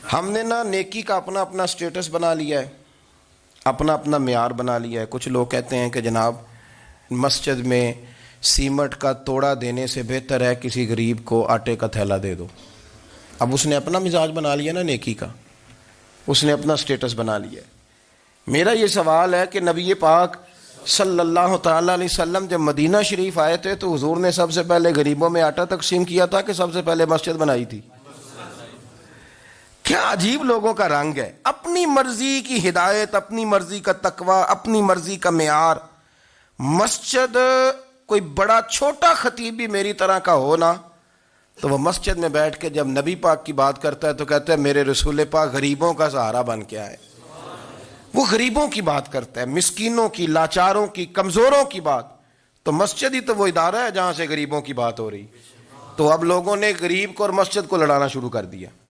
हमने ना नेकी का अपना अपना स्टेटस बना लिया है, अपना अपना मेयार बना लिया है। कुछ लोग कहते हैं कि जनाब मस्जिद में सीमेंट का तोड़ा देने से बेहतर है किसी गरीब को आटे का थैला दे दो। अब उसने अपना मिजाज बना लिया ना नेकी का, उसने अपना स्टेटस बना लिया है। मेरा ये सवाल है कि नबी पाक सल्लल्लाहु तआला अलैहि वसल्लम जब मदीना शरीफ आए थे तो हुजूर ने सबसे पहले गरीबों में आटा तकसीम किया था कि सबसे पहले मस्जिद बनाई थी? क्या अजीब लोगों का रंग है। अपनी मर्जी की हिदायत, अपनी मर्जी का तकवा, अपनी मर्जी का मेयार। मस्जिद कोई बड़ा छोटा खतीब भी मेरी तरह का हो ना, तो वह मस्जिद में बैठ के जब नबी पाक की बात करता है तो कहता है मेरे रसूल पाक गरीबों का सहारा बन के आए। वो गरीबों की बात करता है, मिस्कीनों की, लाचारों की, कमजोरों की बात। तो मस्जिद ही तो वो इदारा है जहां से गरीबों की बात हो रही। तो अब लोगों ने गरीब को और मस्जिद को लड़ाना शुरू कर दिया।